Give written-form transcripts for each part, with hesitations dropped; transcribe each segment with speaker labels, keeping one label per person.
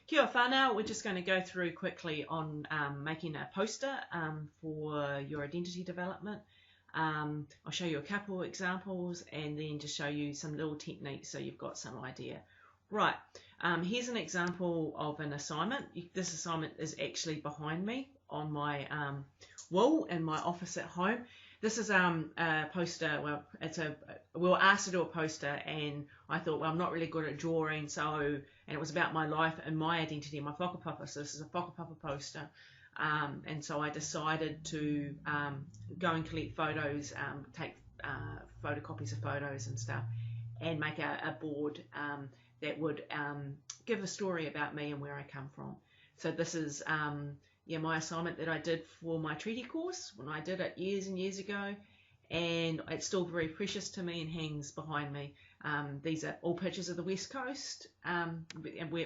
Speaker 1: Kia ora whānau, we're just going to go through quickly on making a poster for your identity development. I'll show you a couple of examples and then just show you some little techniques so you've got some idea. Right, here's an example of an assignment. This assignment is actually behind me on my wall in my office at home. This is a poster. Well, we were asked to do a poster, and I thought, well, I'm not really good at drawing, and it was about my life and my identity, my whakapapa. So this is a whakapapa poster, and so I decided to go and collect photos, take photocopies of photos and stuff, and make a board that would give a story about me and where I come from. So this is my assignment that I did for my treaty course when I did it years and years ago, and it's still very precious to me and hangs behind me. These are all pictures of the West Coast,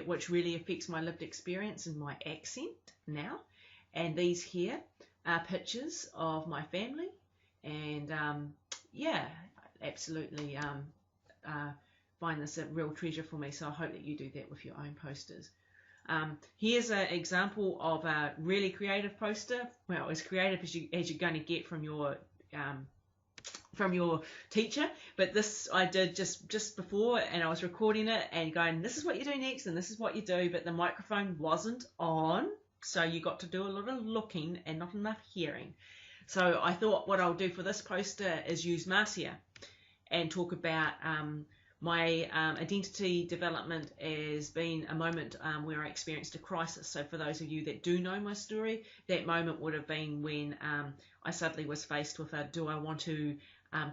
Speaker 1: which really affects my lived experience and my accent now. And these here are pictures of my family, and absolutely find this a real treasure for me. So I hope that you do that with your own posters. Here's an example of a really creative poster. Well, as creative as you're going to get from your teacher, but this I did just before, and I was recording it and going, this is what you do next and this is what you do, but the microphone wasn't on, so you got to do a lot of looking and not enough hearing. So I thought what I'll do for this poster is use Marcia and talk about my identity development as being a moment where I experienced a crisis. So for those of you that do know my story, that moment would have been when I suddenly was faced with do I want to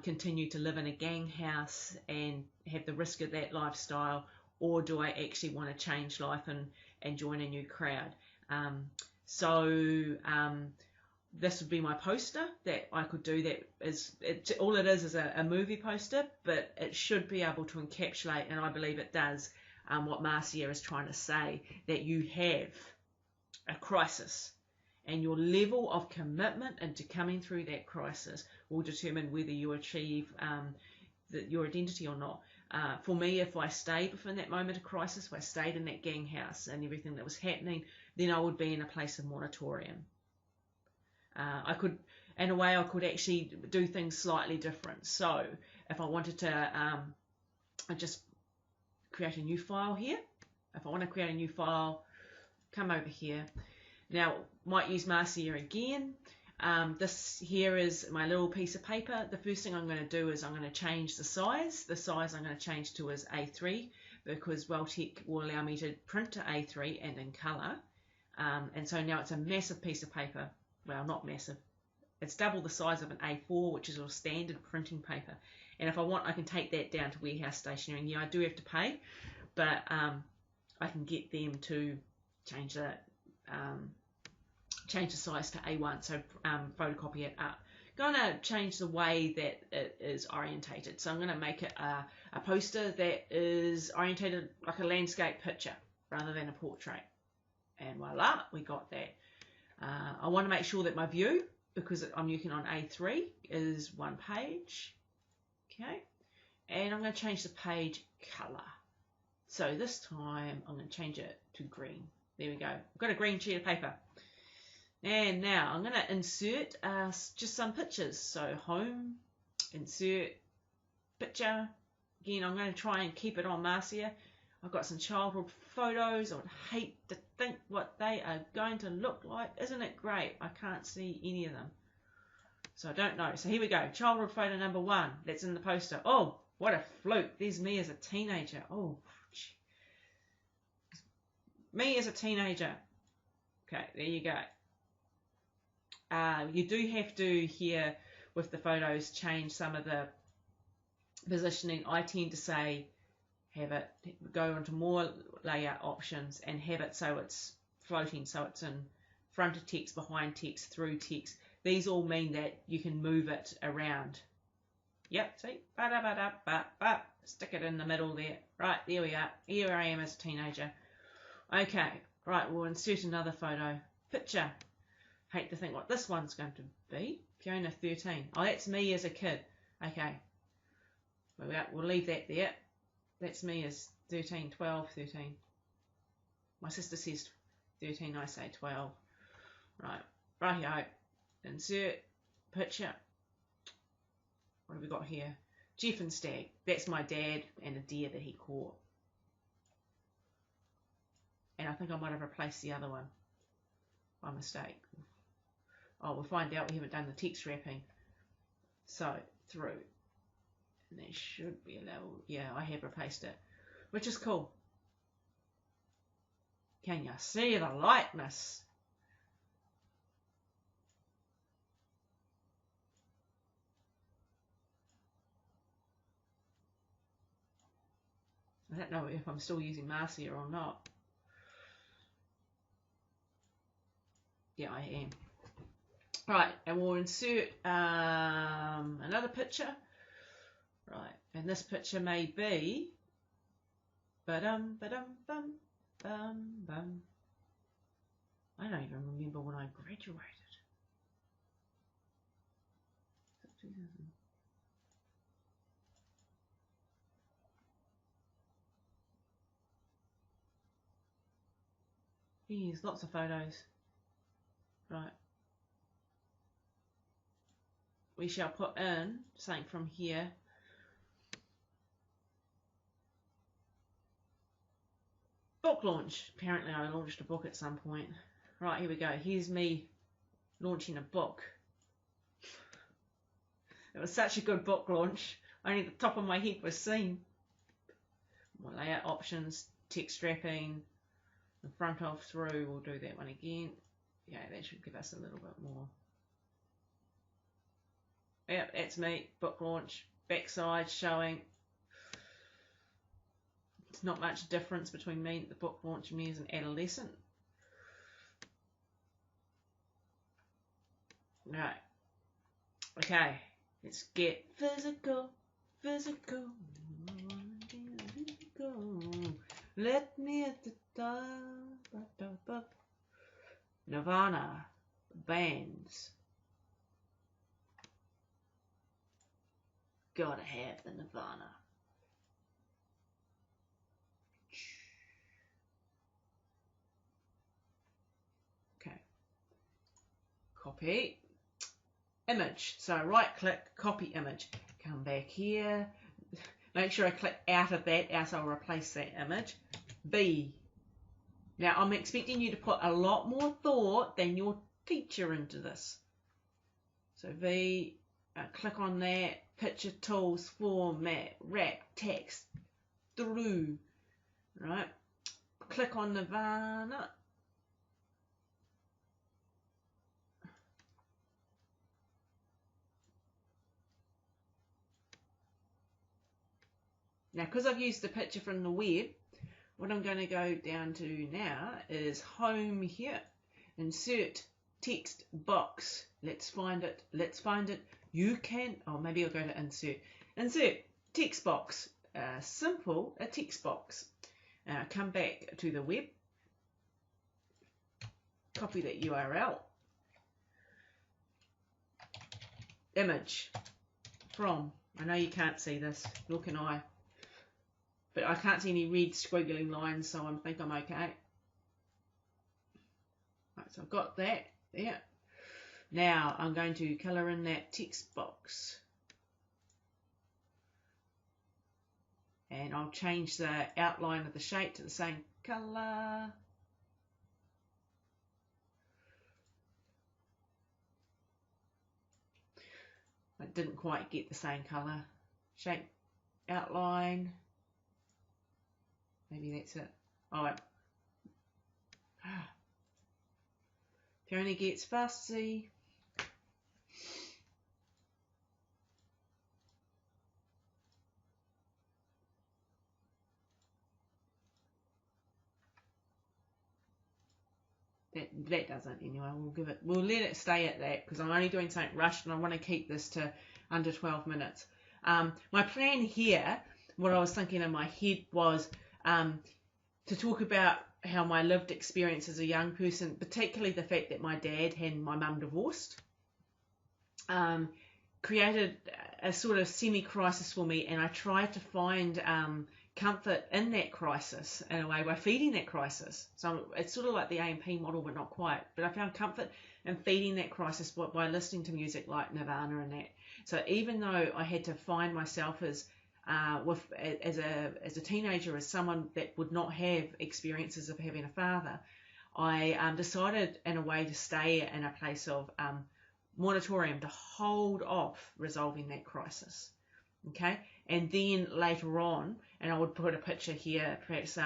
Speaker 1: continue to live in a gang house and have the risk of that lifestyle, or do I actually want to change life and join a new crowd? This would be my poster that I could do. All it is a movie poster, but it should be able to encapsulate, and I believe it does, what Marcia is trying to say, that you have a crisis, and your level of commitment into coming through that crisis will determine whether you achieve your identity or not. For me, if I stayed within that moment of crisis, if I stayed in that gang house and everything that was happening, then I would be in a place of moratorium. I could actually do things slightly different. So if I wanted to just create a new file here, if I want to create a new file, come over here. Now, might use Marcia again. This here is my little piece of paper. The first thing I'm going to do is I'm going to change the size. The size I'm going to change to is A3, because Welltech will allow me to print to A3 and in colour. And so now it's a massive piece of paper. Well, not massive. It's double the size of an A4, which is a standard printing paper. And if I want, I can take that down to Warehouse Stationery. And yeah, I do have to pay, but I can get them to change the size to A1, so photocopy it up. Going to change the way that it is orientated. So I'm going to make it a poster that is orientated like a landscape picture rather than a portrait. And voila, we got that. I want to make sure that my view, because I'm working on A3, is one page. Okay, and I'm going to change the page colour. So this time I'm going to change it to green. There we go. I've got a green sheet of paper. And now I'm going to insert just some pictures. So home, insert, picture. Again, I'm going to try and keep it on Marcia. I've got some childhood photos. I would hate to think what they are going to look like. Isn't it great? I can't see any of them, so I don't know. So here we go. Childhood photo number 1. That's in the poster. Oh, what a fluke. There's me as a teenager. Oh, me as a teenager. Okay, there you go. You do have to, here with the photos, change some of the positioning. I tend to say have it go into more layout options and have it so it's floating, so it's in front of text, behind text, through text. These all mean that you can move it around. Yep, see? Stick it in the middle there. Right, there we are. Here I am as a teenager. Okay, right, we'll insert another photo. Picture. Hate to think what this one's going to be. Fiona 13. Oh, that's me as a kid. Okay. We'll leave that there. That's me as 13, 12, 13. My sister says 13, I say 12. Right, rightio. Insert picture. What have we got here? Jeff and Stag. That's my dad and a deer that he caught. And I think I might have replaced the other one by mistake. Oh, we'll find out. We haven't done the text wrapping. So, through. And there should be a level. Yeah, I have replaced it. Which is cool. Can you see the likeness? I don't know if I'm still using Marcia or not. Yeah, I am. Right, and we'll insert another picture. Right, and this picture may be ba-dum, ba-dum, bum, bum, bum. I don't even remember when I graduated. Here's lots of photos. Right. We shall put in something from here. Book launch. Apparently I launched a book at some point. Right, here we go. Here's me launching a book. It was such a good book launch. Only the top of my head was seen. My layout options, text wrapping, the front of through. We'll do that one again. Yeah, that should give us a little bit more. Yep, that's me. Book launch. Backside showing. It's not much difference between me at the book launch and me as an adolescent. Right. Okay. Let's get physical. Physical. Let me at the top. Nirvana. Bands. Gotta have the Nirvana. Okay. Copy. Image. So right click, copy image. Come back here. Make sure I click out of that, else I'll replace that image. B. Now I'm expecting you to put a lot more thought than your teacher into this. So V, click on that, picture tools, format, wrap, text, through, right? Click on Nirvana. Now, because I've used the picture from the web, what I'm going to go down to now is home here, insert text box. Let's find it. Let's find it. You can, oh, maybe I'll go to insert. Insert text box. Simple, a text box. Come back to the web. Copy that URL. Image from. I know you can't see this, nor can I. But I can't see any red squiggly lines, so I think I'm okay. Right, so I've got that there. Now I'm going to colour in that text box. And I'll change the outline of the shape to the same colour. I didn't quite get the same colour. Shape, outline. Maybe that's it. Oh, it only gets fussy. That doesn't anyway. We'll let it stay at that because I'm only doing something rushed and I want to keep this to under 12 minutes. My plan here, what I was thinking in my head was to talk about how my lived experience as a young person, particularly the fact that my dad and my mum divorced, created a sort of semi-crisis for me, and I tried to find comfort in that crisis in a way by feeding that crisis. So it's sort of like the A&P model, but not quite. But I found comfort in feeding that crisis by listening to music like Nirvana and that. So even though I had to find myself as a teenager, as someone that would not have experiences of having a father, I decided in a way to stay in a place of moratorium, to hold off resolving that crisis. Okay, and then later on, and I would put a picture here, perhaps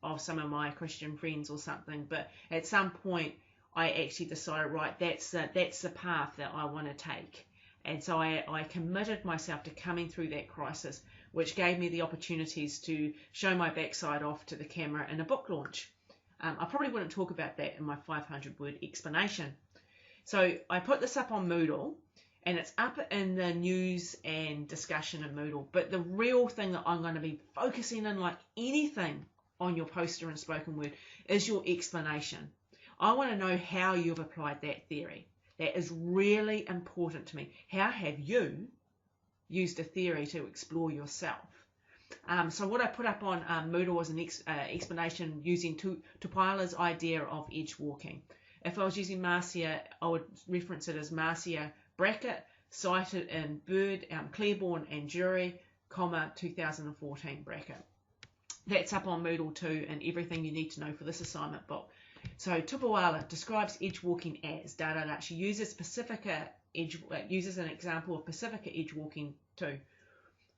Speaker 1: of some of my Christian friends or something, but at some point I actually decided, right, that's the path that I want to take. And so I committed myself to coming through that crisis, which gave me the opportunities to show my backside off to the camera in a book launch. I probably wouldn't talk about that in my 500-word explanation. So I put this up on Moodle, and it's up in the news and discussion of Moodle. But the real thing that I'm going to be focusing on, like anything on your poster and spoken word, is your explanation. I want to know how you've applied that theory. That is really important to me. How have you used a theory to explore yourself? So what I put up on Moodle was an explanation using Tupaila's idea of edge walking. If I was using Marcia, I would reference it as Marcia bracket, cited in Bird, Claiborne and Jury, 2014 bracket. That's up on Moodle too, and everything you need to know for this assignment book. So Tupaila describes edge walking as She uses uses an example of Pacifica edge walking too.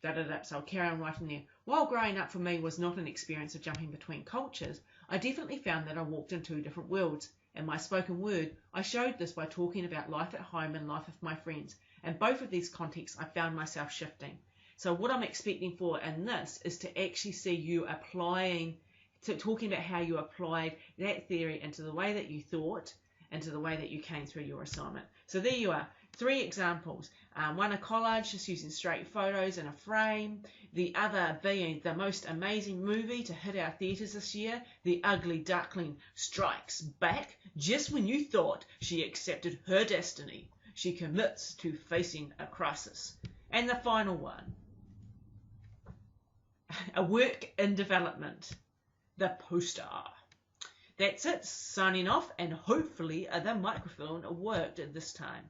Speaker 1: So I'll carry on writing there. While growing up for me was not an experience of jumping between cultures, I definitely found that I walked in two different worlds. In my spoken word, I showed this by talking about life at home and life with my friends. In both of these contexts, I found myself shifting. So what I'm expecting for in this is to actually see you talking about how you applied that theory into the way that you thought, into the way that you came through your assignment. So there you are. 3 examples. One a collage, just using straight photos in a frame. The other being the most amazing movie to hit our theatres this year, The Ugly Duckling Strikes Back. Just when you thought she accepted her destiny, she commits to facing a crisis. And the final one, a work in development, the poster. That's it, signing off, and hopefully the microphone worked this time.